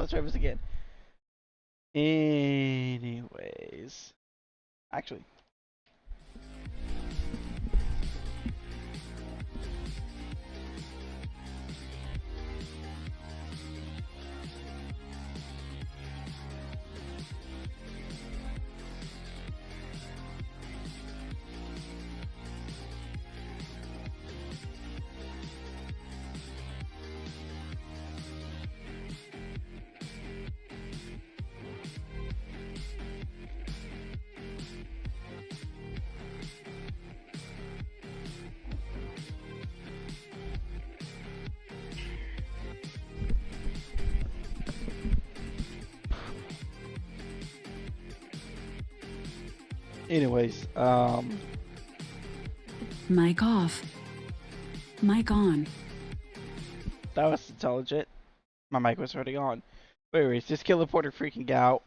let's try this again. Anyways, actually, anyways, Mic off. Mic on. that was intelligent. My mic was already on. But anyways, this killer porter freaking out.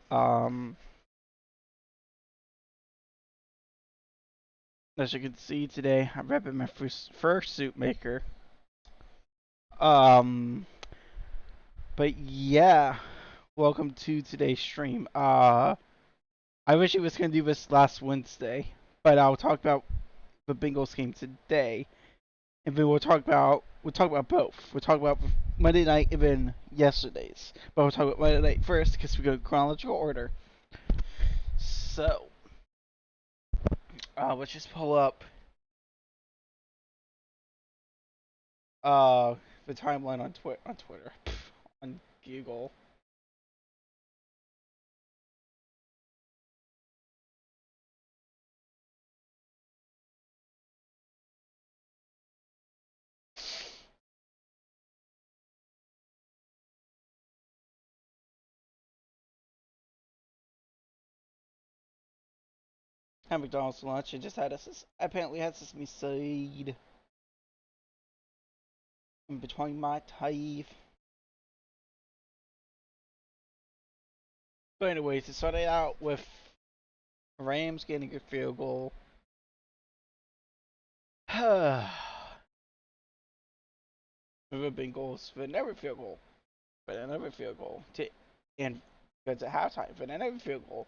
As you can see today, I'm repping my first suit maker. Um, but yeah, welcome to today's stream. I wish it was gonna do this last Wednesday, but I'll talk about the Bengals game today, and then we'll talk about both. We'll talk about Monday night and then yesterday's, but we'll talk about Monday night first because we go in chronological order. So, let's just pull up uh the timeline on Twitter, on Google. Had McDonald's lunch and just had apparently had sesame seed in between my teeth. But anyways, it started out with Rams getting a field goal. The Bengals with another field goal, but another field goal, and goes to halftime for another field goal.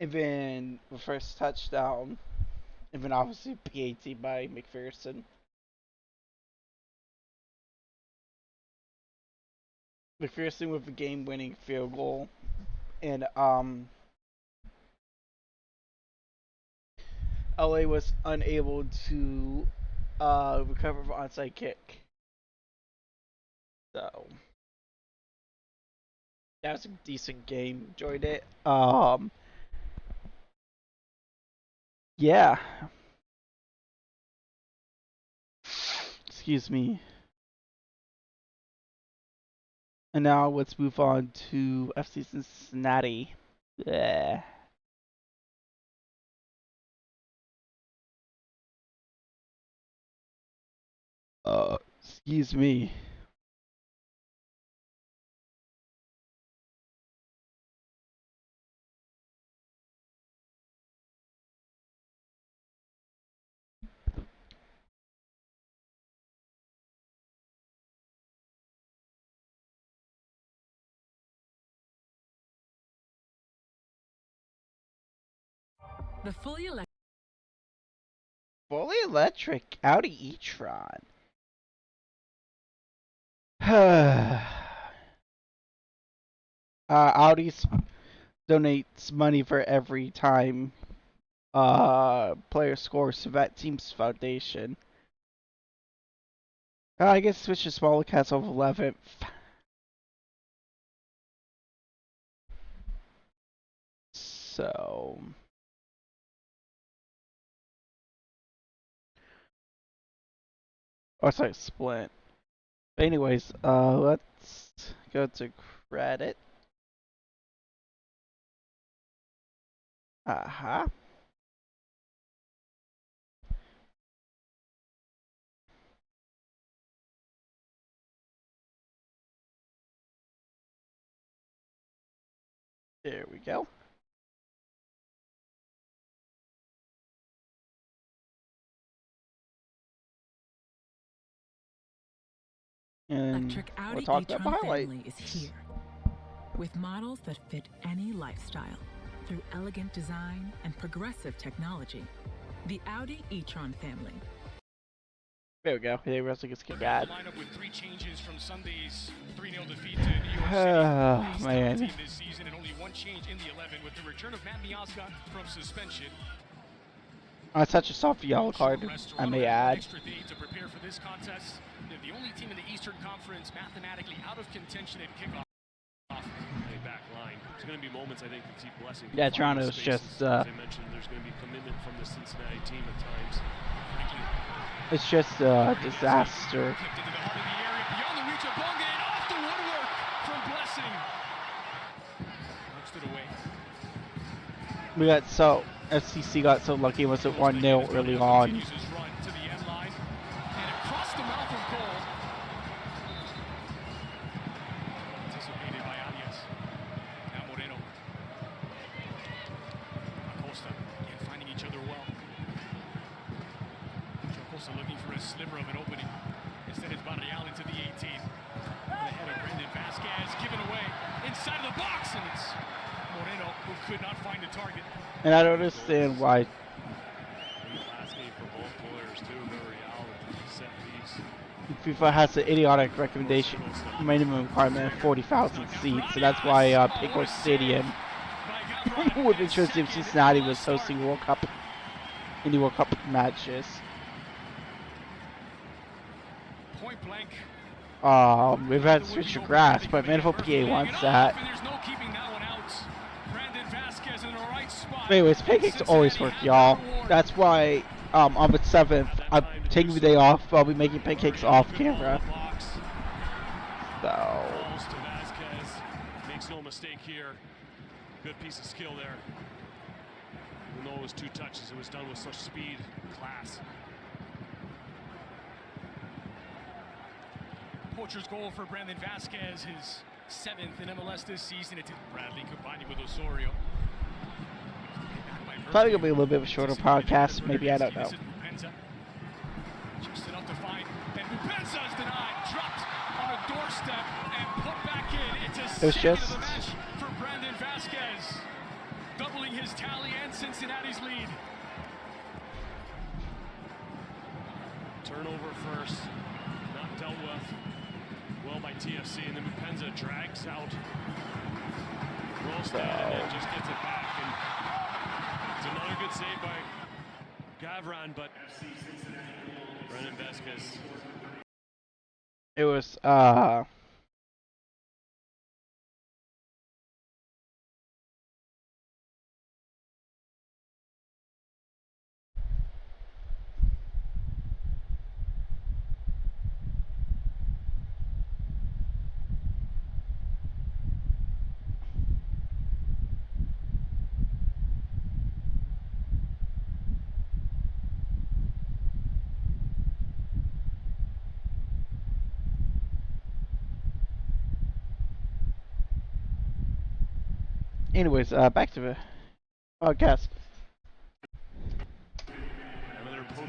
And then the first touchdown, and then obviously PAT by McPherson. McPherson with the game-winning field goal, and LA was unable to recover the onside kick. So that was a decent game. Enjoyed it. Yeah. Excuse me. And now let's move on to FC Cincinnati. Yeah. Excuse me. The Fully electric Audi e-tron. Audi's donates money for every time player scores to that team's foundation. I guess switch to smaller cats of 11th. So, oh, sorry, Splint. Anyways, let's go to credit. Uh-huh. There we go. And Electric we'll Audi talk about e-tron the highlights. family is here. With models that fit any lifestyle through elegant design and progressive technology. The Audi e-tron family. There we go. Hey, wrestling is kick ad. Lineup with 3 changes from Sunday's 3-0 defeat to New York City. Oh, man. Team this season, and only 1 change in the 11 with the return of Matt Miazga from suspension. That's such a soft yellow card, I may add. Extra day to prepare for this contest. They're the only team in the Eastern Conference mathematically out of contention at kickoff. Back line. There's going to be moments I think that keep blessing. Yeah, Toronto's just. As I mentioned, there's going to be commitment from the Cincinnati team at times. It's just a disaster. Clipped into the heart of the area, beyond the reach of Bonga, and off the woodwork from Blessing. Looks it away. We got so FCC got so lucky it was at 1-0 early on. Continues his run to the end line, and across the mouth of goal. Anticipated by Arias. Now Moreno. Acosta, again finding each other well. Acosta looking for a sliver of an opening. Instead it's Barreal into the 18. The head of Brendan Vasquez given away inside of the box, and it's Moreno who could not find a target. And I don't understand why. In the last game for both players too, Villarreal and set piece. FIFA has an idiotic recommendation minimum requirement of 40,000 seats, so that's why Pickle Stadium would be interesting if Cincinnati was hosting World Cup, Indy World Cup matches. Point blank. We've had to switch to grass, but Manifold PA wants that. Anyways, pancakes always work, y'all. That's why on the 7th, I'm taking the day off. I'll be making pancakes off camera. So. Makes no mistake here. Good piece of skill there. Even though it was 2 touches, it was done with such speed and class. Poacher's goal for Brandon Vasquez, his 7th in MLS this season. It's Bradley combining with Osorio. Probably gonna be a little bit of a shorter podcast, maybe, I don't know. Just enough to find, and Mupenza is denied, dropped on a doorstep and put back in. It's a second of the match for Brandon Vasquez, doubling his tally and Cincinnati's lead. Turnover first, not dealt with well by TFC, and then Mupenza drags out Rolstad and then just gets it back. And it's another good save by Gavron, but Brendan Vasquez. It was, anyways, back to the podcast.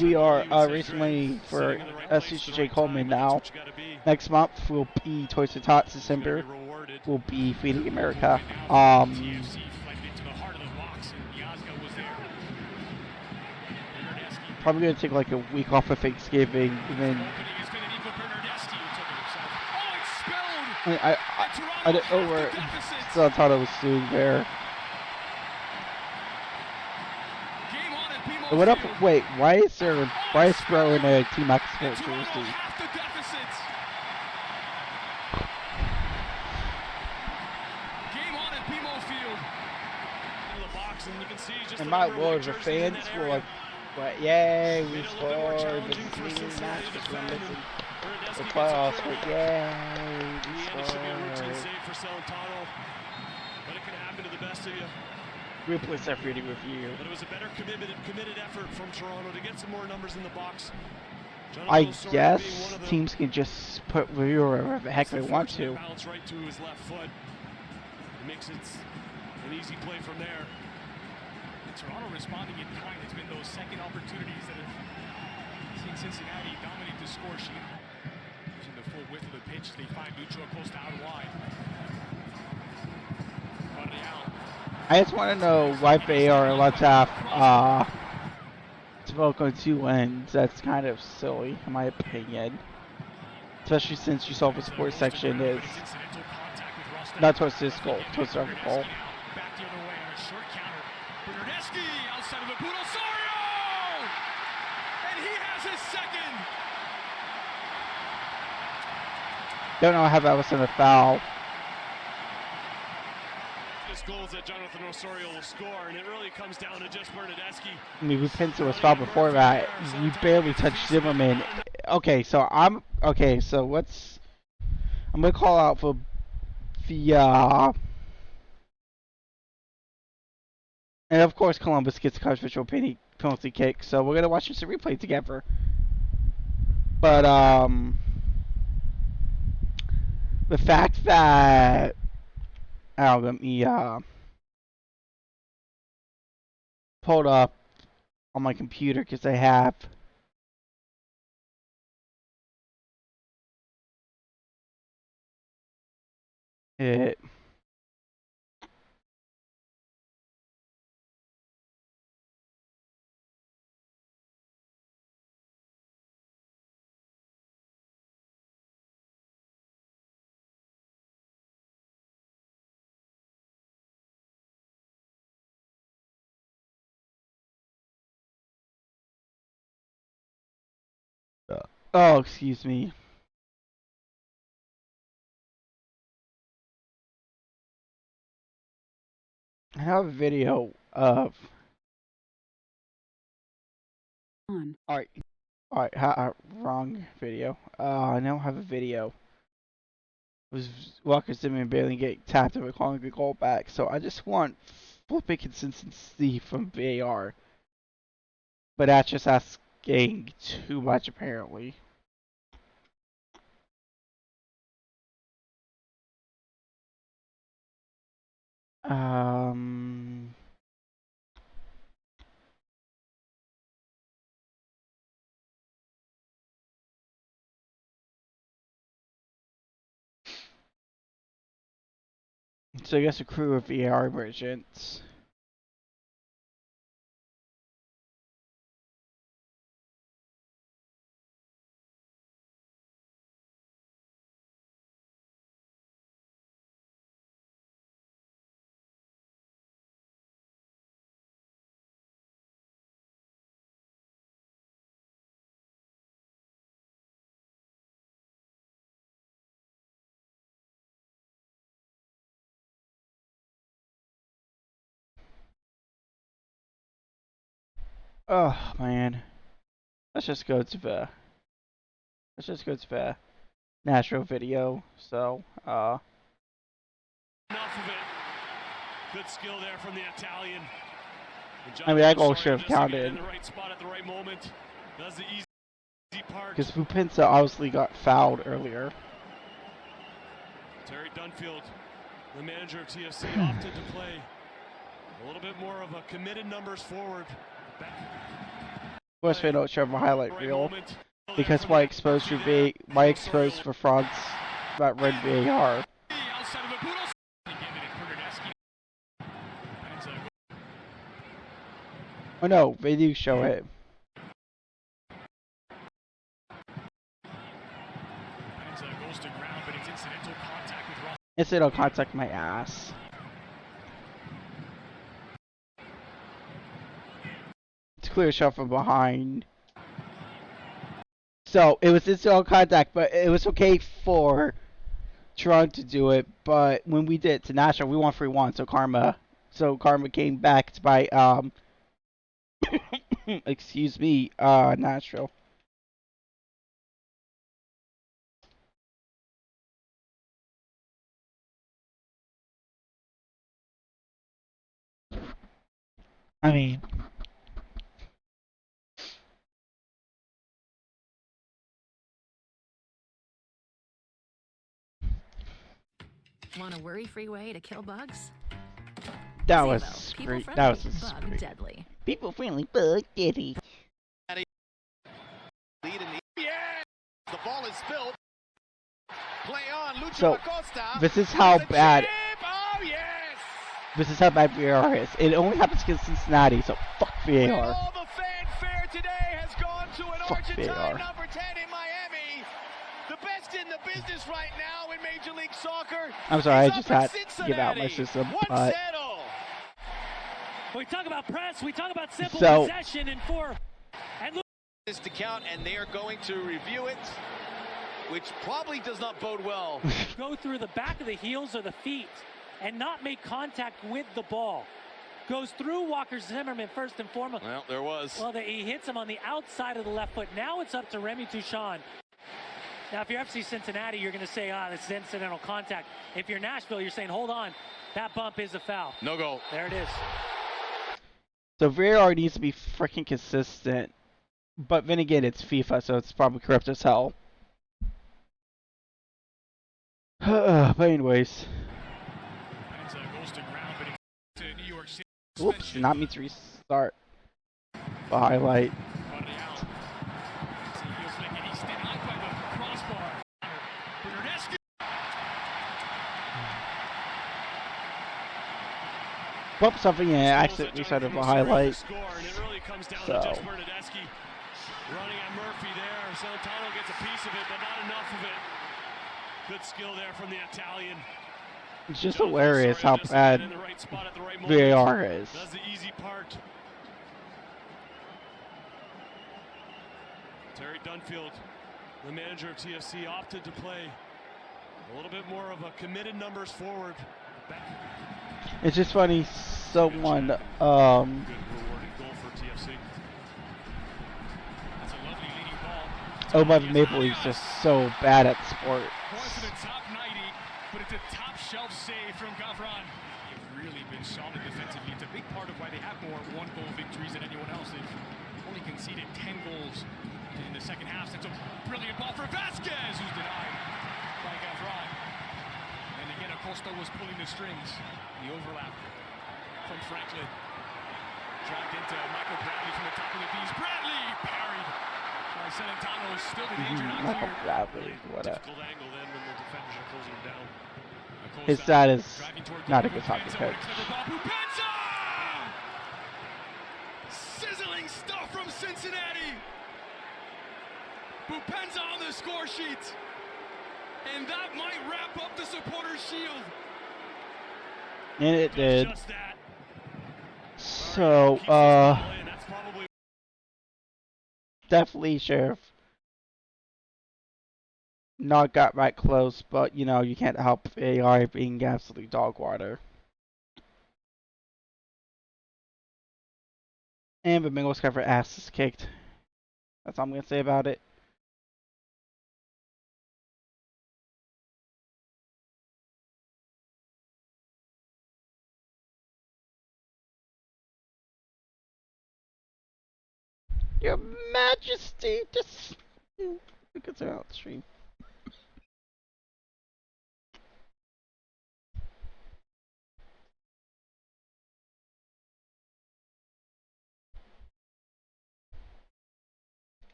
We are racing for SCJ Coleman now. Next month will be Toys and Tots. December will be Feeding America. Probably gonna take like a week off of Thanksgiving, and then I don't know where Santana was doing there. What up? Wait, why is Bro in a Team X Sport jersey? And my lord, the fans were like, "What? Yay, we scored! This is the leading match because we're missing the playoffs, but yay, we scored!" But it can happen to the best of you. Replace that reading review. But it was a better committed effort from Toronto to get some more numbers in the box. I guess teams can just put wherever the heck they want to. Bounce right to his left foot. It makes it an easy play from there. And Toronto responding in kind. It's been those second opportunities that have seen Cincinnati dominate the score sheet. Using the full width of the pitch. They find neutral close to out wide. I just want to know why VAR lets have smoke on two ends. That's kind of silly, in my opinion. Especially since you saw the sports section is not towards this goal, towards the other goal. Back the other way on a short counter. Bernardeschi outside of the boot. Osorio! And he has his second. Don't know how that was in a foul. This goal is that Jonathan Osorio will score, and it really comes down to just Bernardeschi. I mean, Pinto was fouled before that. You barely touched Zimmerman. Okay, so I'm gonna call out for the and of course Columbus gets a controversial penalty kick, so we're gonna watch this replay together. But the fact that let me pulled up on my computer because I have it. Oh, excuse me. I have a video of. Alright, wrong video. I now have a video. It was Walker Zimmerman barely getting tapped and we're calling the goal back. So I just want flipping consistency from VAR. But that's just asking too much apparently. So I guess a crew of VAR merchants. Oh man. Let's just go to the Nashville video. So Enough of it. Good skill there from the Italian. I mean, that goal should have counted. In the right spot at the right moment. Does the easy part. Because Vupinsa obviously got fouled earlier. Terry Dunfield, the manager of TFC, opted to play a little bit more of a committed numbers forward. Of course, they don't show my highlight reel because why expose for frauds about red VAR? Oh no, they do show it. Incidental contact my ass. It's clear shot from behind. So it was incidental contact, but it was okay for Toronto to do it. But when we did it to Nashville, we won 3-1. So Karma came back by excuse me, Nashville. I mean, want a worry-free way to kill bugs? that was great. That was bug deadly. People friendly, bug deadly. Lead in the the ball is spilled. Play on. Lucho So Acosta. this is how bad. Oh, yes. This is how bad VAR is. It only happens against Cincinnati, so fuck When VAR. all the fanfare today has gone to an Fuck Argentine VAR. number 10 in Miami. The best in the business right now in Major League Soccer. I'm sorry, He's I just up in had to give out my Cincinnati. system, One but settle. We talk about press, we talk about simple So- possession and four. And look, This to count, and they are going to review it, which probably does not bode well. go through the back of the heels or the feet and not make contact with the ball. Goes through Walker Zimmerman first and foremost. Well, there was. Well, he hits him on the outside of the left foot. Now it's up to Remy Touchon. Now, if you're FC Cincinnati, you're going to say, this is incidental contact. If you're Nashville, you're saying, hold on, that bump is a foul. No goal. There it is. so VAR needs to be freaking consistent. But then again, it's FIFA, so it's probably corrupt as hell. But anyways, Goes to ground, but to New York City. whoops, not me to restart the highlight. Barreal. It's a heel flick, and he's denied by the crossbar. Bernardeschi. Whoops, something in accident restarted the highlight. Score, and it really comes down So. to just Bernardeschi running at Murphy there. Celentano gets a piece of it, but not enough of it. Good skill there from the Italian. It's just Jonathan hilarious Osorio how just bad in the right spot at the right moment. VAR is. Does the easy part. Terry Dunfield, the manager of TFC, opted to play a little bit more of a committed numbers forward. It's just funny, someone, Good rewarding goal for TFC. That's a lovely leading ball. oh my Maple Leafs just so bad at sport. Going for the top 90, but it's a top shelf save from Gavran. They've really been solid defensively. It's a big part of why they have more one-goal victories than anyone else. They've only conceded 10 goals in the second half. That's a brilliant ball for Vasquez, who's denied by Gavran. And again, Acosta was pulling the strings. The overlap from Franklin. Dragged into Michael Bradley from the top of the D's. Bradley parried by Celentano. Still the danger not Michael clear. Bradley, what a... Difficult angle then when the defenders are closing him down. Acosta His dad is driving toward not a goal. good hockey Bupenza, coach. what a clever ball. Bupenza! Sizzling stuff from Cincinnati. Bupenza on the score sheet. And that might wrap up the supporters' shield. And it did. Just that. So, Keeps this ball in. That's probably definitely Sheriff not got right close, but you know, you can't help AR being absolutely dog water. And the Bengals got their asses kicked. That's all I'm gonna say about it. Your Majesty, just look at the stream.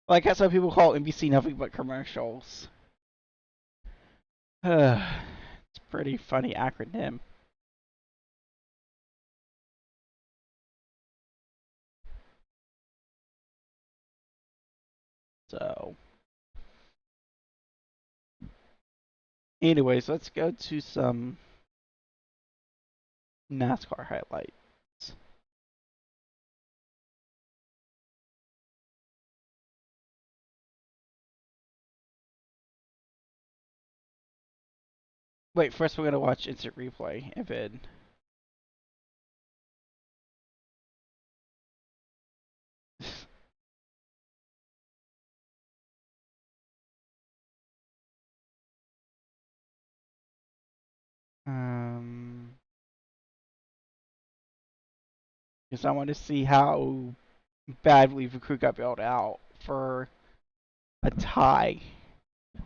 Like how some people call NBC nothing but commercials. It's a pretty funny acronym. So, anyways, let's go to some NASCAR highlights. Wait, first we're gonna watch instant replay and then because I want to see how badly the crew got bailed out for a tie,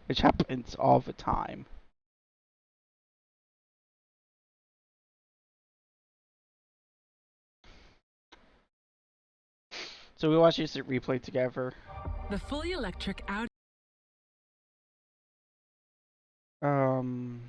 which happens all the time. So we watch instant replay together. The fully electric Audi Um.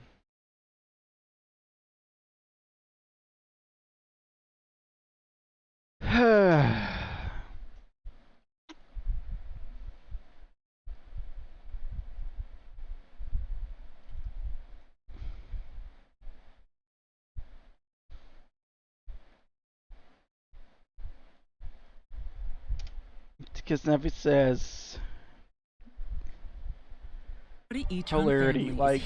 Because Nevi says hilarity, like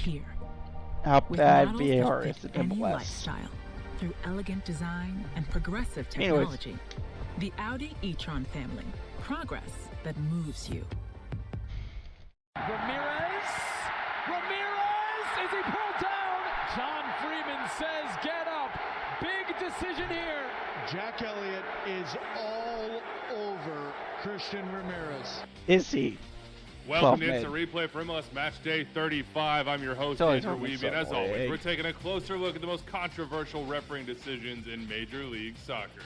how with bad models VAR that is fit in any MLS. lifestyle through elegant design and progressive Anyways. technology. The Audi e-tron family, progress that moves you. Ramirez! Ramirez! Is he pulled down? John Freeman says, get up. Big decision here. Jack Elliott is all over Christian Ramirez. Is he? Welcome 12 to Replay for MLS Match Day 35. I'm your host, Sorry, Andrew sorry, Weeby, and as sorry. always, we're taking a closer look at the most controversial refereeing decisions in Major League Soccer.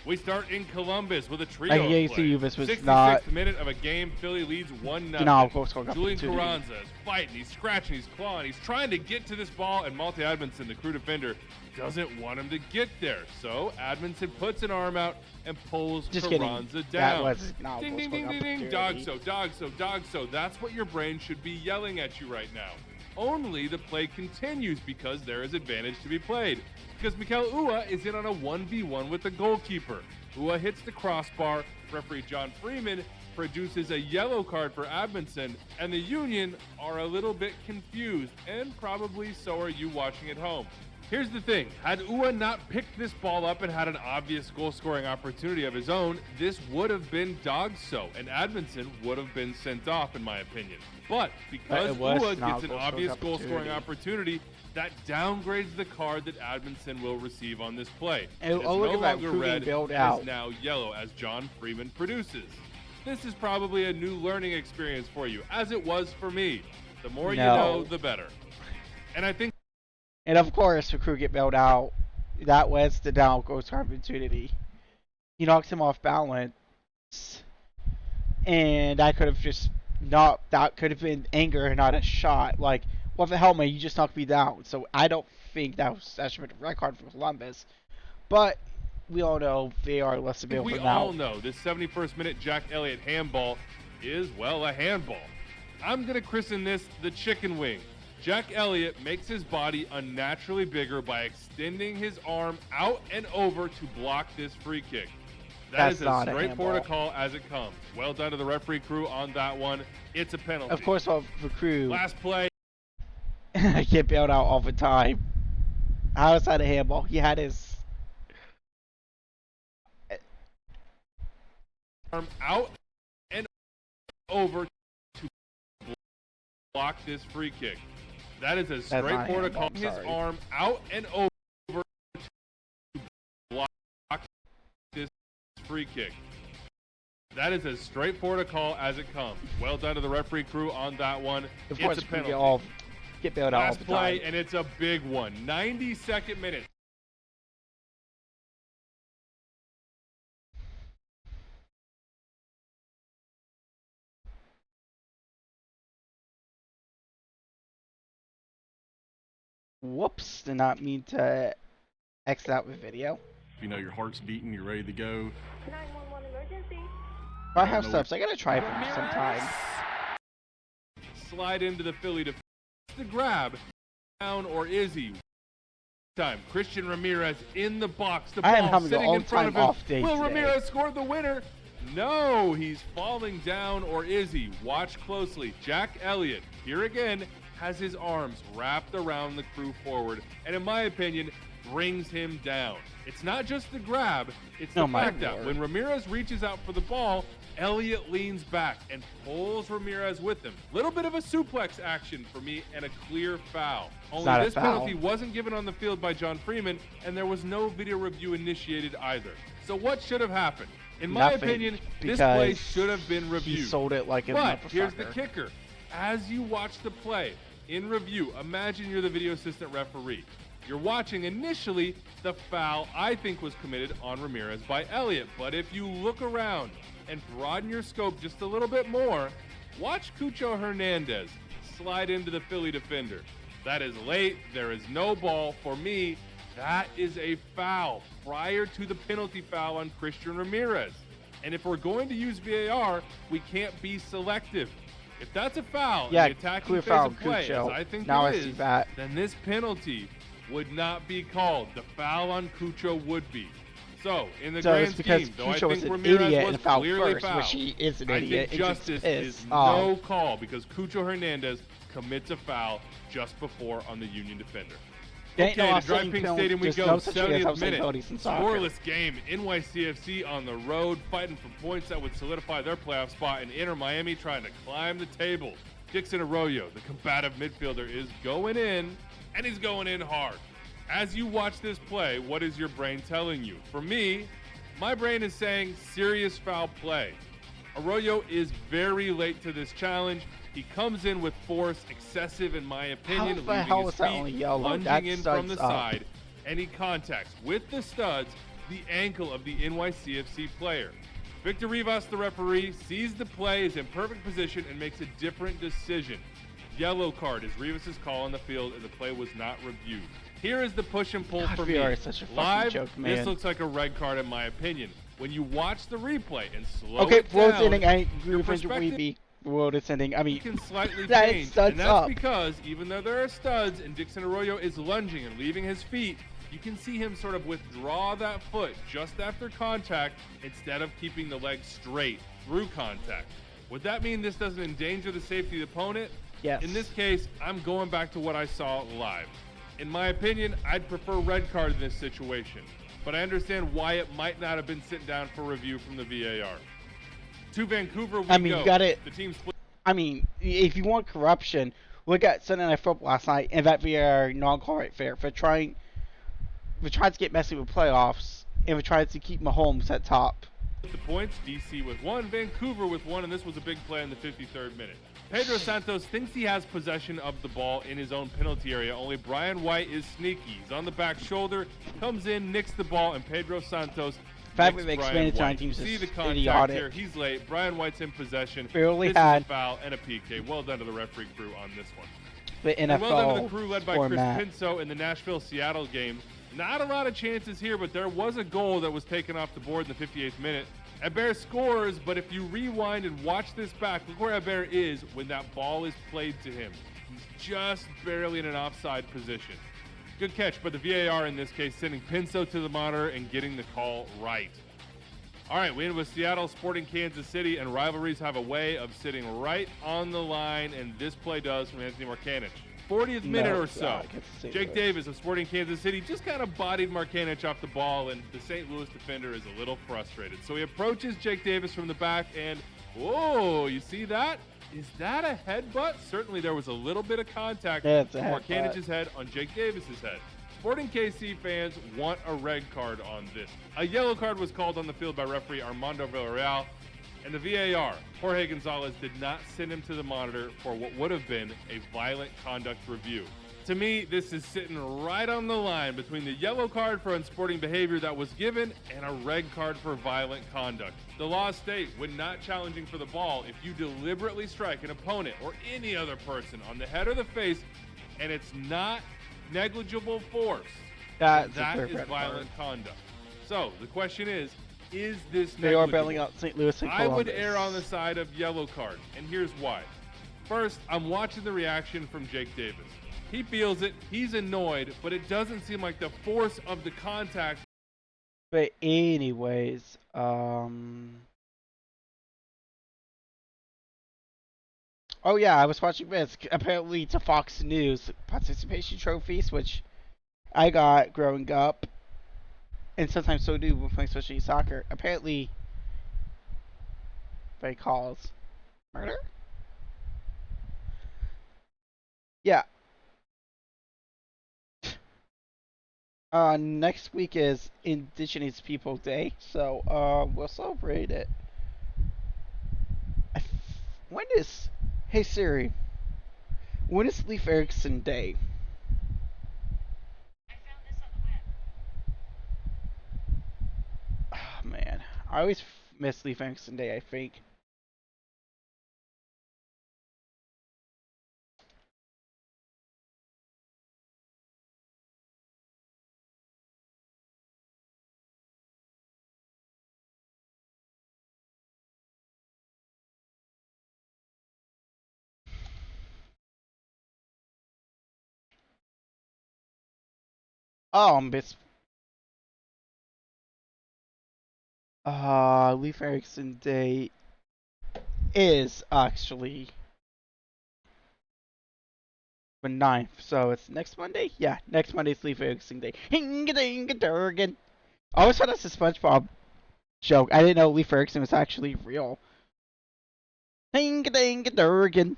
We start in Columbus with a trio I of see play. you, this was 66th not- minute of a game, Philly leads 1-0. No, of course, got Julian opportunity. Carranza is fighting, he's scratching, he's clawing, he's trying to get to this ball, and Malte Admonson, the crew defender, doesn't want him to get there. So Admonson puts an arm out and pulls Just kidding. Carranza That down. was not Ding, a ding, goal ding, scoring ding, ding. Dog opportunity. so, dog so, dog so. That's what your brain should be yelling at you right now. Only the play continues because there is advantage to be played. Because Mikel Ua is in on a 1v1 with the goalkeeper. Ua hits the crossbar. Referee John Freeman produces a yellow card for Admonson, and the Union are a little bit confused, and probably so are you watching at home. Here's the thing, had Ua not picked this ball up and had an obvious goal-scoring opportunity of his own, this would have been dog-so, and Admonson would have been sent off, in my opinion. But because It was Ua not gets a an goal-scoring obvious goal-scoring opportunity. opportunity, that downgrades the card that Admonson will receive on this play. And It is look no at that longer crew being red, bailed it out. is now yellow as John Freeman produces. This is probably a new learning experience for you, as it was for me. The more you know, the better. And I think And of course, the crew get bailed out. That was the down goal scoring opportunity. He knocks him off balance, and I could have just not. That could have been anger and not a shot. Like, what the hell, man? You just knocked me down. So I don't think that should have been a red card for Columbus. But we all know they are less available we now. all know this 71st minute Jack Elliott handball is, well, a handball. I'm going to christen this the chicken wing. Jack Elliott makes his body unnaturally bigger by extending his arm out and over to block this free kick. That is as straightforward a call as it comes. Well done to the referee crew on that one. It's a penalty. Of course, the crew Last play. get bailed out all the time. How is that a handball? He had his Arm out and over to block this free kick. That is as straightforward a call. His arm out and over to block this free kick. That is as straightforward a call as it comes. Well done to the referee crew on that one. Of course, it's a penalty. get bailed out all Last the play, time. and it's a big one. 92nd minute. Whoops, did not mean to exit out the video. You know your heart's beating, you're ready to go. 911 emergency. If I have subs, I gotta try it for some time. Slide into the Philly defense. The grab. Down or is he? Time. Christian Ramirez in the box. The I am ball having sitting an in front of him. all-time off day Will today. Ramirez score the winner? No, he's falling down or is he? Watch closely. Jack Elliott, here again, has his arms wrapped around the crew forward, and in my opinion, brings him down. It's not just the grab, it's the fact that when Ramirez reaches out for the ball, Elliott leans back and pulls Ramirez with him. Little bit of a suplex action for me and a clear foul. Only this penalty wasn't given on the field by John Freeman, and there was no video review initiated either. So what should have happened? In my opinion, this play should have been reviewed. He sold it like a But motherfucker. here's the kicker. As you watch the play, in review, imagine you're the video assistant referee. You're watching initially the foul I think was committed on Ramirez by Elliott. But if you look around and broaden your scope just a little bit more, watch Cucho Hernandez slide into the Philly defender. That is late. There is no ball. For me, that is a foul prior to the penalty foul on Christian Ramirez. And if we're going to use VAR, we can't be selective. If that's a foul in the attacking phase of play, as I think it is, then this penalty would not be called. The foul on Cucho would be. So, in the grand scheme, though I think Ramirez was clearly fouled, I think justice is no call because Cucho Hernandez commits a foul just before on the Union defender. Okay, to Drive Pink Stadium we go, 70th minute, scoreless game, NYCFC on the road, fighting for points that would solidify their playoff spot, and Inter Miami trying to climb the table. Dixon Arroyo, the combative midfielder, is going in, and he's going in hard. As you watch this play, what is your brain telling you? For me, my brain is saying serious foul play. Arroyo is very late to this challenge. He comes in with force, excessive in my opinion, leaving his feet, lunging in from the side, and he contacts with the studs the ankle of the NYCFC player. Victor Rivas, the referee, sees the play, is in perfect position, and makes a different decision. Yellow card is Rivas' call on the field, and the play was not reviewed. Here is the push and pull for me. Live, joke, this looks like a red card in my opinion. When you watch the replay and slow it down, your perspective world is ending. I mean, can slightly change, and that's because even though there are studs and Dixon Arroyo is lunging and leaving his feet, you can see him sort of withdraw that foot just after contact instead of keeping the leg straight through contact. Would that mean this doesn't endanger the safety of the opponent? Yes. In this case, I'm going back to what I saw live. In my opinion, I'd prefer red card in this situation, but I understand why it might not have been sent down for review from the VAR. To Vancouver we go. You got it. The team split. I mean, if you want corruption, look at Sunday Night Football last night and that VAR non-call right fair for trying to get messy with playoffs and for trying to keep Mahomes at top. The points, DC with 1, Vancouver with 1, and this was a big play in the 53rd minute. Pedro Santos thinks he has possession of the ball in his own penalty area, only Brian White is sneaky. He's on the back shoulder, comes in, nicks the ball, and Pedro Santos see the contact idiotic. here. He's late. Brian White's in possession. Barely this had is a foul and a PK. Well done to the referee crew on this one. The NFL and well done to the crew led by format. Chris Pinso in the Nashville-Seattle game. Not a lot of chances here, but there was a goal that was taken off the board in the 58th minute. Hebert scores, but if you rewind and watch this back, look where Hebert is when that ball is played to him. He's just barely in an offside position. Good catch, but the VAR in this case sending Pinso to the monitor and getting the call right. All right, we end with Seattle Sporting Kansas City, and rivalries have a way of sitting right on the line, and this play does from Anthony Markanich. 40th minute or so, Jake Davis of Sporting Kansas City just kind of bodied Markanich off the ball, and the St. Louis defender is a little frustrated. So he approaches Jake Davis from the back, and whoa, you see that? Is that a headbutt? Certainly there was a little bit of contact from Markanich's head on Jake Davis's head. Sporting KC fans want a red card on this. A yellow card was called on the field by referee Armando Villarreal, and the VAR, Jorge Gonzalez, did not send him to the monitor for what would have been a violent conduct review. To me, this is sitting right on the line between the yellow card for unsporting behavior that was given and a red card for violent conduct. The law states when not challenging for the ball, if you deliberately strike an opponent or any other person on the head or the face and it's not negligible force, that is violent conduct. So the question is this negligible? They are bailing out St. Louis and Columbus. I would err on the side of yellow card, and here's why. First, I'm watching the reaction from Jake Davis. He feels it, he's annoyed, but it doesn't seem like the force of the contact. But anyways, oh yeah, I was watching this. Apparently to Fox News participation trophies, which I got growing up, and sometimes so do when playing especially soccer. Apparently, they calls murder. Yeah. Next week is Indigenous People Day, so we'll celebrate it. When is? Hey Siri. When is Leif Erikson Day? I found this on the web. Oh man, I always miss Leif Erikson Day. I think. Oh, Miss. Leif Erikson Day is actually the 9th, so it's next Monday? Yeah, next Monday's Leif Erikson Day. Hinga-dinga-durgan. I always thought that's a SpongeBob joke. I didn't know Leif Erikson was actually real. Hinga-dinga-durgan.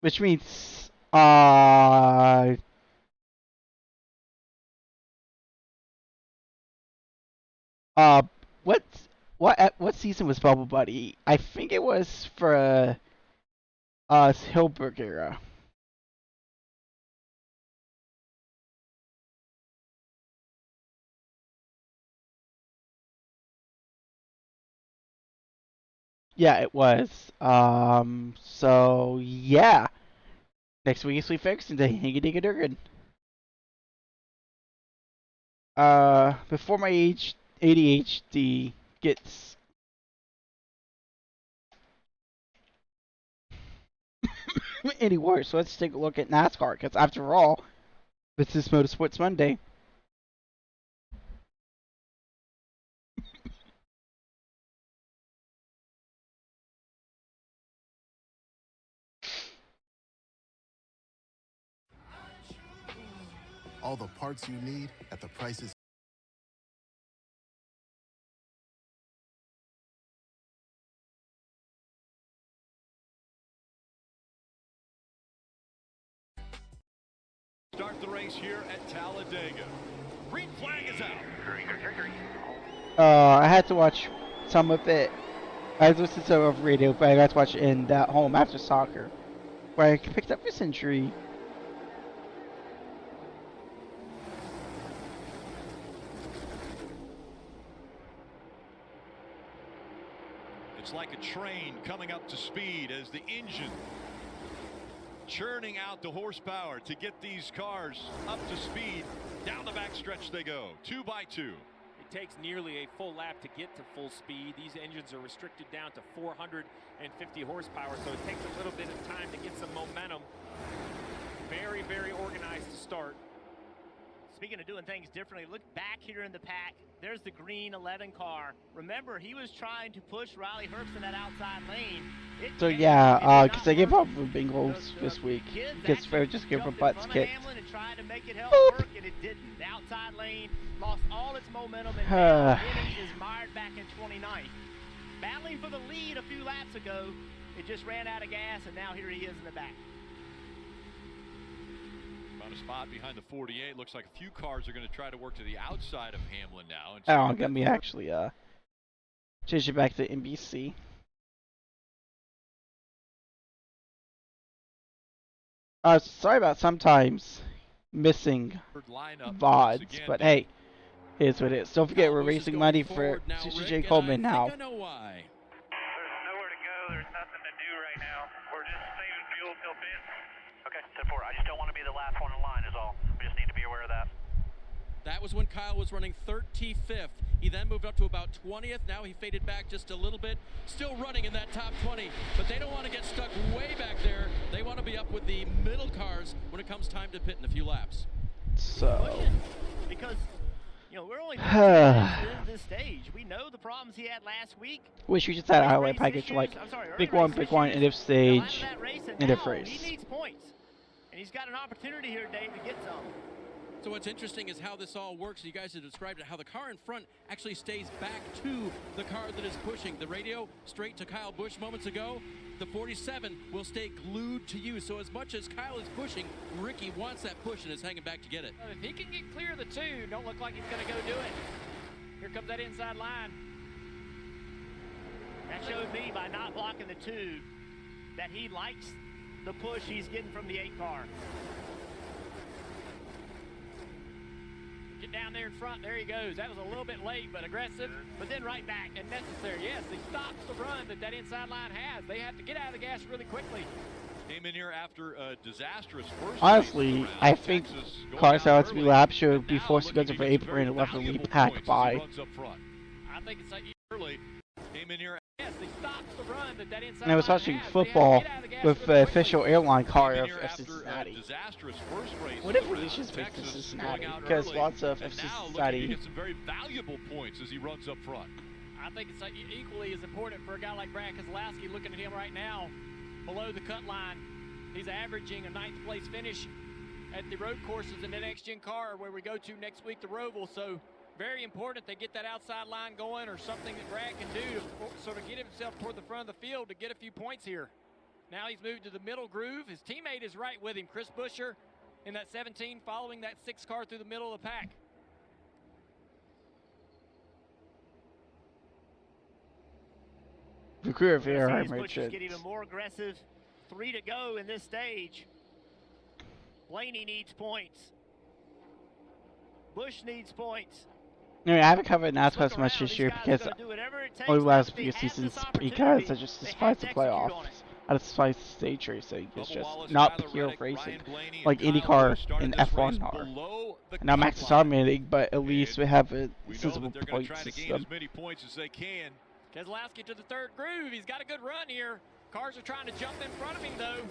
Which means, uh, what, what season was Bubble Buddy? I think it was for, Hilberg era. Yeah, it was. So, yeah. Next week is Leif Erikson Day. Hinga-dinga-durgan. Before my ADHD gets any worse, let's take a look at NASCAR, because after all, this is Motorsports Monday. All the parts you need at the prices. Start the race here at Talladega. Green flag is out. I had to watch some of it. I listened to it over radio, but I got to watch it in at home after soccer, where I picked up this injury. It's like a train coming up to speed as the engine churning out the horsepower to get these cars up to speed. Down the backstretch they go, 2 by 2. It takes nearly a full lap to get to full speed. These engines are restricted down to 450 horsepower, so it takes a little bit of time to get some momentum. Very, very organized to start. Speaking of doing things differently, look back here in the pack. There's the green 11 car. Remember, he was trying to push Riley Herbst in that outside lane. So yeah, because I gave up for Bengals this week. Because they just give her butts kicked. And tried to make it help work, and it didn't. The outside lane lost all its momentum, and now Denny is mired back in 29th. Battling for the lead a few laps ago, it just ran out of gas, and now here he is in the back. Found a spot behind the 48. Looks like a few cars are going to try to work to the outside of Hamlin now. Oh, got me actually change it back to NBC. Sorry about sometimes missing VODs, but hey, here's what it is. Don't forget, we're raising money for CJ Coleman now. There's nowhere to go. There's nothing to do right now. We're just saving fuel till pits. Okay, 10-4. I just don't want to be the last one in line is all. We just need to be aware of that. That was when Kyle was running 35th. He then moved up to about 20th. Now he faded back just a little bit. Still running in that top 20, but they don't want to get stuck way back there. They want to be up with the middle cars when it comes time to pit in a few laps. So, because we're only in this stage. We know the problems he had last week. Wish we just had a highlight package like big one, end of stage, end of race. He needs points, and he's got an opportunity here, Dave, to get some. So what's interesting is how this all works. You guys have described it, how the car in front actually stays back to the car that is pushing. The radio straight to Kyle Busch moments ago. The 47 will stay glued to you. So as much as Kyle is pushing, Ricky wants that push and is hanging back to get it. If he can get clear of the 2, don't look like he's going to go do it. Here comes that inside line. That showed me by not blocking the 2 that he likes the push he's getting from the 8 car. Get down there in front. There he goes. That was a little bit late, but aggressive, but then right back and necessary. Yes, he stops the run that inside line has. They have to get out of the gas really quickly. Came in here after a disastrous first. Honestly, I think cars that have to be lapped should be forced to go to the apron and let the lead pack by. I think it's like early. Came in here. Yes, he stops the run that inside and I was watching football with the official airline car of FC Cincinnati. What if we just face Cincinnati? Because lots of FC Cincinnati. Get some very valuable points as he runs up front. I think it's equally as important for a guy like Brad Keselowski. Looking at him right now, below the cut line, he's averaging a 9th place finish at the road courses in the next-gen car where we go to next week, the Roval. So very important they get that outside line going, or something that Brad can do to sort of get himself toward the front of the field to get a few points here. Now he's moved to the middle groove. His teammate is right with him, Chris Buescher, in that 17, following that 6 car through the middle of the pack. The crew of here, Buescher's get even more aggressive. 3 to go in this stage. Blaney needs points. Busch needs points. I mean, I haven't covered NASCAR as much this year because over the last few seasons, because I just despise the playoffs. I despise stage racing. It's just not pure racing, like IndyCar and F1 are. Now Max is dominating, but at least we have a sensible point system. Keselowski to the 3rd groove. He's got a good run here. Cars are trying to jump in front of him, though.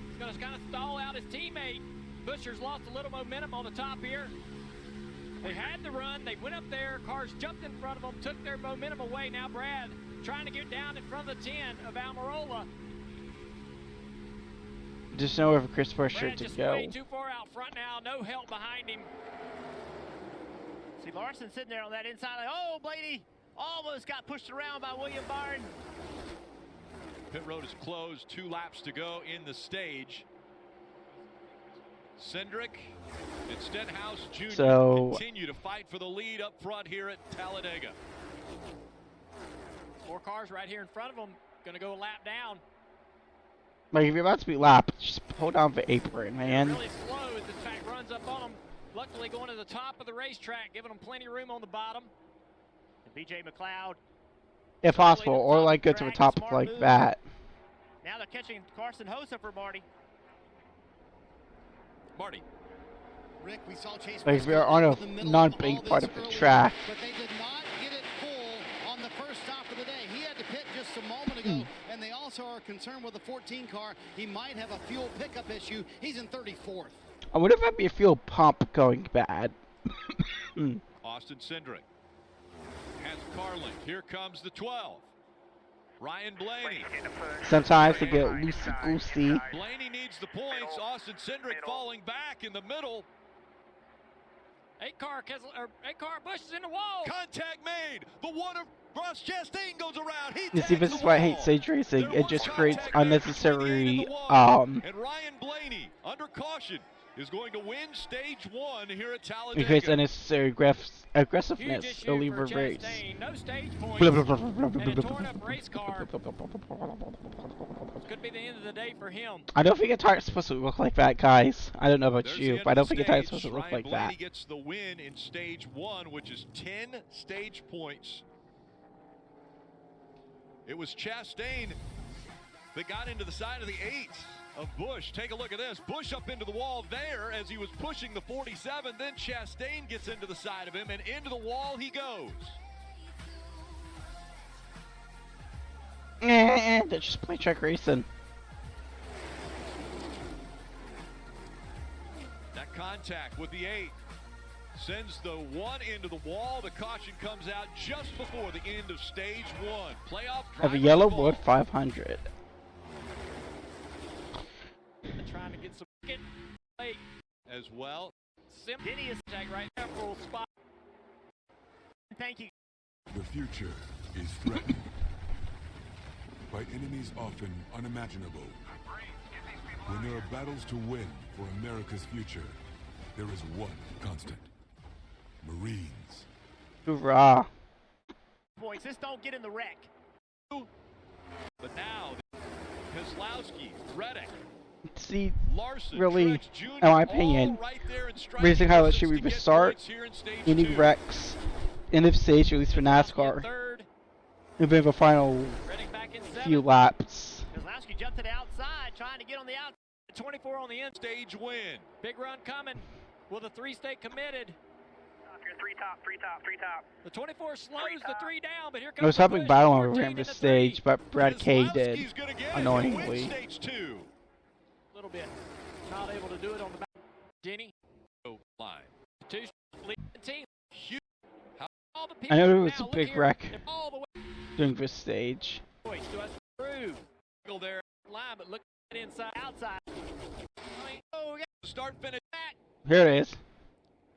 He's going to kind of stall out his teammate. Buescher's lost a little momentum on the top here. They had the run. They went up there. Cars jumped in front of them, took their momentum away. Now Brad trying to get down in front of the 10 of Almirola. Just nowhere for Chris Buescher to just go. Way too far out front now. No help behind him. See Larson sitting there on that inside. Oh, Blaney almost got pushed around by William Byron. Pit road is closed. 2 laps to go in the stage. Cindric and Stenhouse Jr. continue to fight for the lead up front here at Talladega. 4 cars right here in front of them. Going to go a lap down. Like, if you're about to be lapped, just pull down the apron, man. Really slow as the track runs up on them. Luckily going to the top of the racetrack, giving them plenty of room on the bottom. And BJ McLeod. If possible, or like go to the top like move. that. Now they're catching Carson Hosa for Marty. Marty. Rick, we saw Chase like if you're on a non-big part of the track. But they did not get it full on the first stop of the day. He had to pit just a moment ago, and they also are concerned with the 14 car. He might have a fuel pickup issue. He's in 34th. I wonder if that'd be a fuel pump going bad. Austin Cindric has Carlin. Here comes the 12. Ryan Blaney. Sometimes they get loosey-goosey. Blaney needs the points. Austin Cindric falling back in the middle. 8 car Busch is in the wall. Contact made. The one of Ross Chastain goes around. You see, this is why I hate stage racing. It just creates unnecessary and Ryan Blaney, under caution, is going to win stage 1 here at Talladega. It creates unnecessary aggressiveness to leave a race. No stage points. And a torn up race car. Could be the end of the day for him. I don't think a tire's supposed to look like that, guys. I don't know about you, but I don't think a tire's supposed to look like that. Ryan Blaney gets the win in stage 1, which is 10 stage points. It was Chastain that got into the side of the 8 of Busch. Take a look at this. Busch up into the wall there as he was pushing the 47. Then Chastain gets into the side of him, and into the wall he goes. They're just play track racing. That contact with the 8 sends the 1 into the wall. The caution comes out just before the end of stage 1. Playoff Have a yellow wood 500. Trying to get some late as well. Denny is right there for a spot. Thank you. The future is threatened by enemies often unimaginable. When there are battles to win for America's future, there is one constant: Marines. Hoorah! Boys, just don't get in the wreck. But now, Keselowski, Reddick. See, Larson, really, in my opinion, racing highlights should be the start, any wrecks, end of stage, at least for NASCAR, and then the final few laps. Keselowski jumped to the outside, trying to get on the outside. 24 on the end. Stage win. Big run coming. Will the 3 stay committed? Three top. The 24 slows the 3 down, but here comes I was the hoping push. Battle on 14 ramp in the the stage, 3. but Brad K did, Keselowski's gonna get it. annoyingly. He'll win stage 2. A little bit. Not able to do it on the back. Jenny. Line. Two leading team. Huge. All the I people know it was now, a look big here, wreck they're all the way. doing this stage. Choice to us through. Go there line, but look at inside outside. Oh, we got Start finish back. Here it is.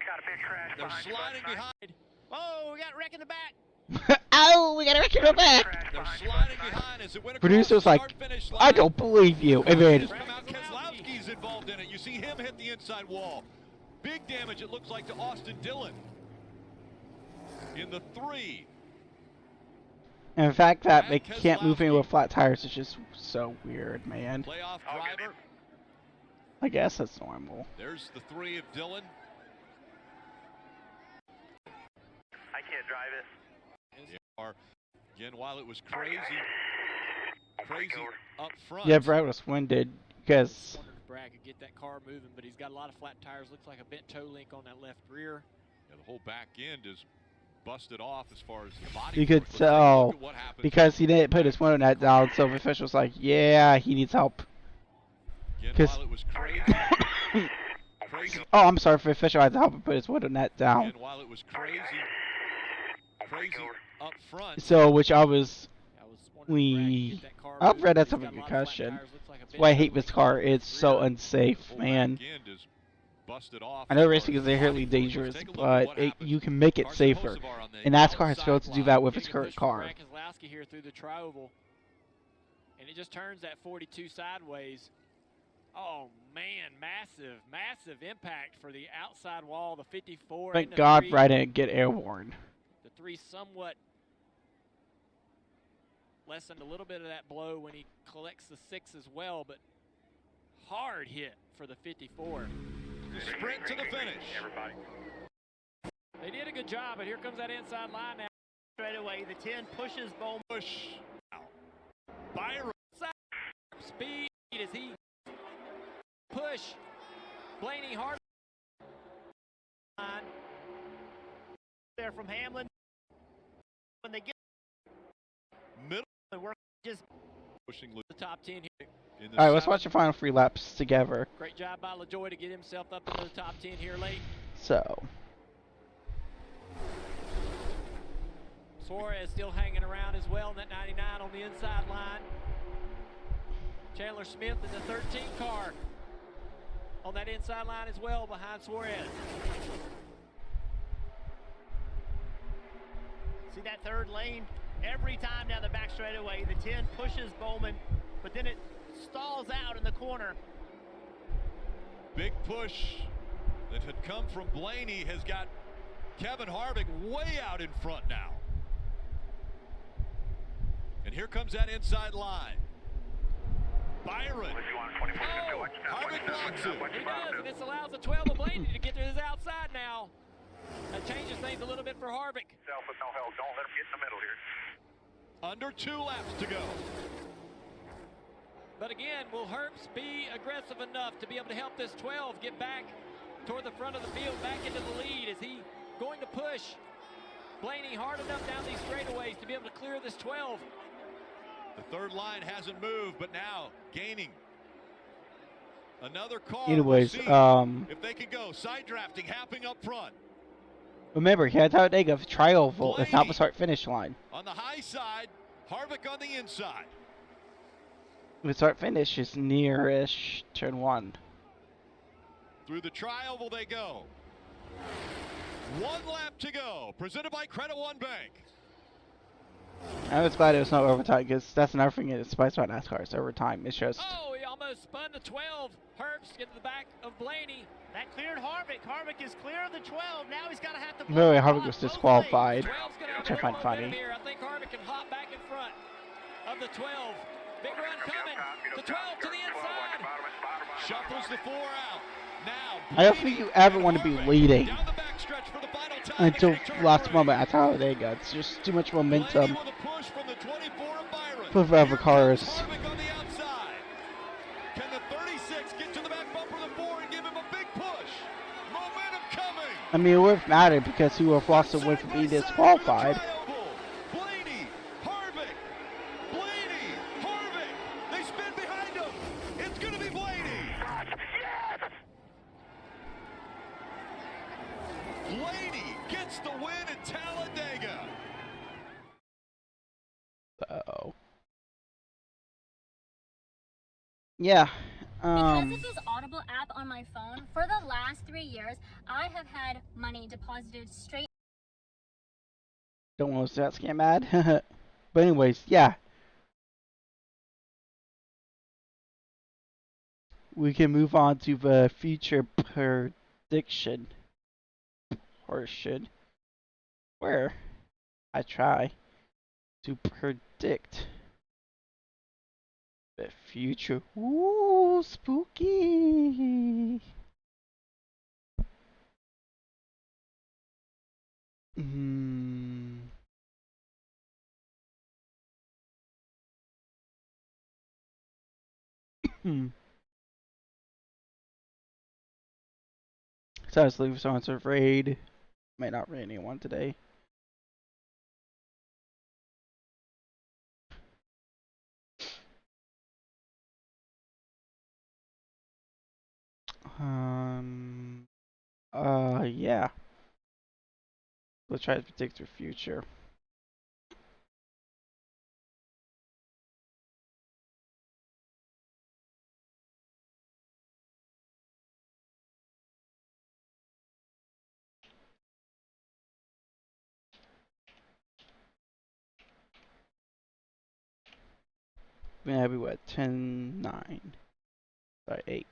Got a big crash. They're behind you, sliding bud. behind. Oh, we got wreck in the back. Ow, we got a record of back. They're sliding behind as it went across Producer was the like, start-finish line. I don't believe you. And then, Come out. Keselowski's involved in it. You see him hit the inside wall. Big damage, it looks like, to Austin Dillon. In the 3. and the fact that they can't move in with flat tires is just so weird, man. Playoff driver. I guess that's normal. There's the 3 of Dillon. I can't drive it. Again, while it was crazy up front. Yeah, Brad was winded because Brad could get that car moving, but he's got a lot of flat tires. Looks like a bent toe link on that left rear. Yeah, the whole back end is busted off as far as the body. you could tell because he didn't put his window net down, so the official was like, yeah, he needs help. Again, while it was crazy. Oh, I'm sorry, for the official had to help him put his window net down. Again, while it was crazy up front. So, which I've read that's of a concussion. That's why I hate this car. It's so unsafe, man. I know racing is inherently dangerous, but you can make it safer. And NASCAR has failed to do that with its current car. Keselowski here through the trioval, and it just turns that 42 sideways. Oh man, massive impact for the outside wall, the 54. Thank God Brad didn't get airborne. The 3 somewhat lessened a little bit of that blow when he collects the 6 as well, but hard hit for the 54. Sprint to the finish. Everybody. They did a good job, but here comes that inside line now. Straight away, the 10 pushes Bowman. Push. Byron. Speed as he push. Blaney hard. There from Hamlin. When they get middle, we're just pushing the top 10 here. All right, let's watch the final 3 laps together. Great job by LaJoy to get himself up into the top 10 here late. So. Suarez still hanging around as well in that 99 on the inside line. Chandler Smith in the 13 car on that inside line as well behind Suarez. See that 3rd lane? Every time down the back straightaway, the 10 pushes Bowman, but then it stalls out in the corner. Big push that had come from Blaney has got Kevin Harvick way out in front now. And here comes that inside line. Byron. Oh, Harvick blocks it. He does, and this allows the 12 of Blaney to get to his outside now. That changes things a little bit for Harvick. Self with no help. Don't let him get in the middle here. Under 2 laps to go. But again, will Herbst be aggressive enough to be able to help this 12 get back toward the front of the field, back into the lead? Is he going to push Blaney hard enough down these straightaways to be able to clear this 12? The 3rd line hasn't moved, but now gaining another car. Anyways, if they can go side drafting, happening up front. Remember, he had Talladega trial if not the start finish line. On the high side, Harvick on the inside. The start finish is nearish turn 1. Through the trial will they go. 1 lap to go. Presented by Credit One Bank. I was glad it was not overtime because that's another thing that's spice about NASCAR. It's overtime. It's just. Oh, he almost spun the 12. Herbst into the back of Blaney. That cleared Harvick. Harvick is clear of the 12. Now he's got to have to. Really, Harvick was disqualified, which I find funny. Here. I think Harvick can hop back in front of the 12. Big run coming. The 12 to the inside. Shuffles the 4 out. Now. I don't think you ever want to be leading until last moment at Talladega. It's just too much momentum for the other cars. I mean, it would have mattered because he would have lost a win for being disqualified. Blaney, Harvick, Blaney, Harvick. They spin behind him. It's going to be Blaney. Yes! Blaney gets the win at Talladega. Uh-oh. Yeah. Because this is Audible app on my phone, for the last 3 years, I have had money deposited straight. Don't want to start scam ad. But anyways, yeah. We can move on to the future prediction portion. Where I try to predict the future. Ooh, spooky. Hmm. So I was leaving someone's raid. Might not raid anyone today. Yeah. Let's try to predict the future. Yeah, we what? 10, 9. Sorry, 8.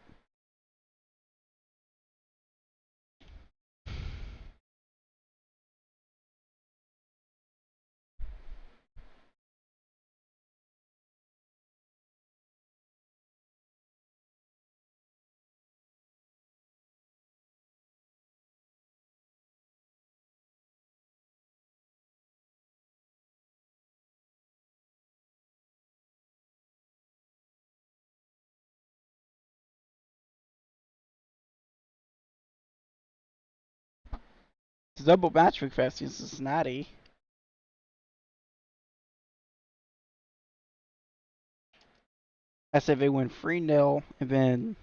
It's a double match week fest in Cincinnati. I said they win 3-0, and then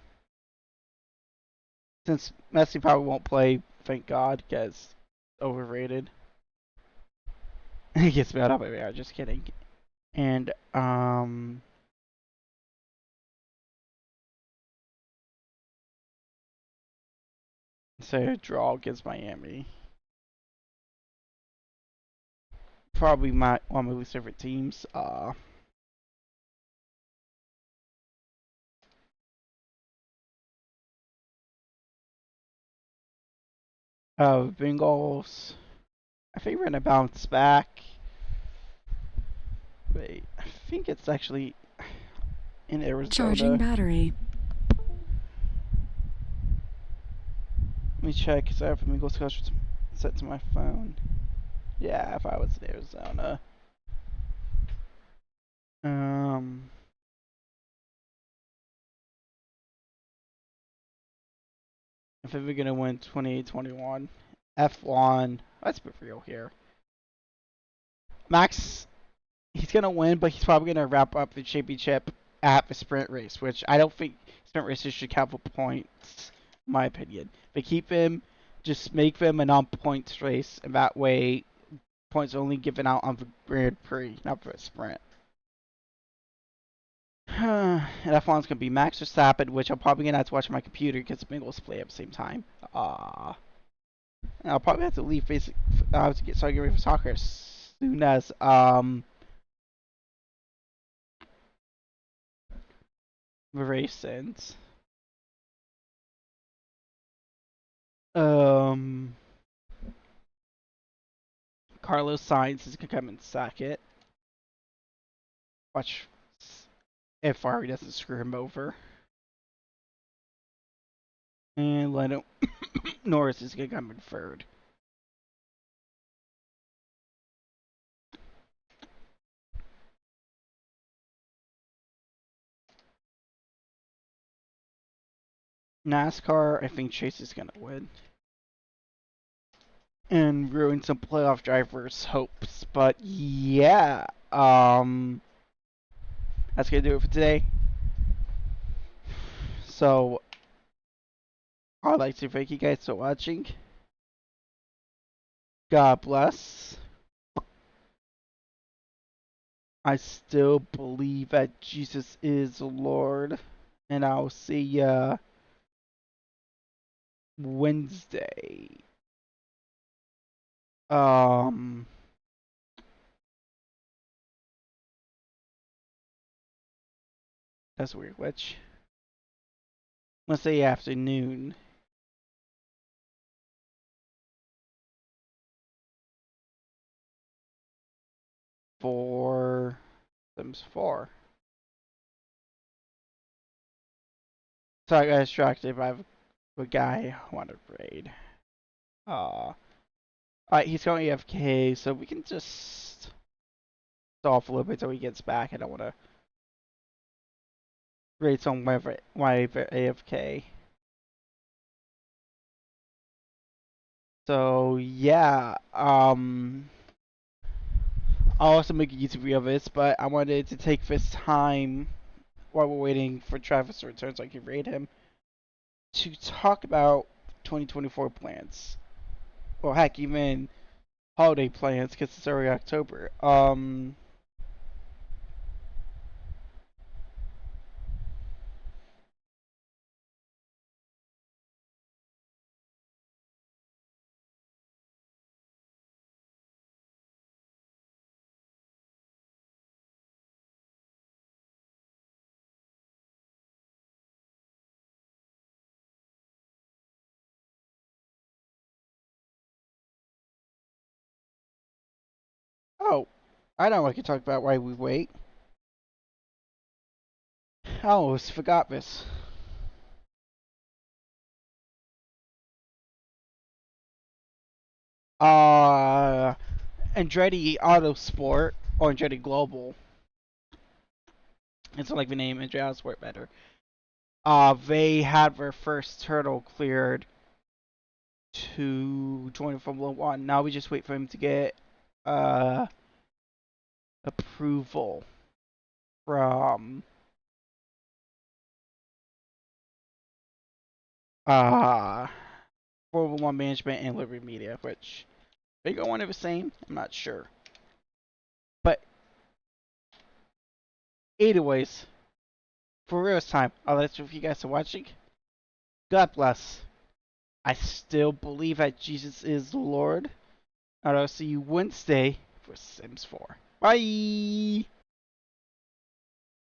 since Messi probably won't play, thank God, because overrated. He gets bad up every hour, just kidding. And say a draw against Miami. Probably one of my least favorite teams. Bengals. I think we're gonna bounce back. Wait, I think it's actually in Arizona. Charging battery. Let me check because I have Bengals schedule set to my phone. Yeah, if I was in Arizona. I think we're gonna win 2021. F1. Let's be real here. Max, he's gonna win, but he's probably gonna wrap up the championship at the sprint race, which I don't think sprint races should count for points, in my opinion. But keep him, just make them a non-points race, and that way points only given out on the Grand Prix, not for a sprint. And F1's gonna be Max Verstappen, which I'm probably gonna have to watch on my computer because the Bengals play at the same time. I'll probably have to leave basic. I have to start getting ready for soccer as soon as the race ends. Carlos Sainz is gonna come in second. Watch if Ferrari doesn't screw him over. And Lando Norris is gonna come in third. NASCAR, I think Chase is gonna win. and ruin some playoff drivers' hopes. But yeah, that's gonna do it for today. So I'd like to thank you guys for watching. God bless. I still believe that Jesus is Lord, and I'll see ya Wednesday. That's weird. Which Wednesday afternoon. For Sims 4. So I got distracted by a guy I want to raid. Alright, he's going AFK, so we can just stall for a little bit until he gets back. I don't want to raid someone while AFK. So yeah, I'll also make a YouTube video of this, but I wanted to take this time while we're waiting for Travis to return so I can raid him to talk about 2024 plans. Well, heck, even holiday plans because it's already October. Oh, I know I can talk about why we wait. I almost forgot this. Andretti Autosport, or Andretti Global. It's like the name Andretti Autosport better. They had their first turtle cleared to join Formula One. Now we just wait for him to get approval from Formula One management and Liberty Media, which they go one of the same. I'm not sure, but either ways, for real time, I'll let you guys for watching. God bless. I still believe that Jesus is Lord. And I'll see you Wednesday for Sims 4. Bye!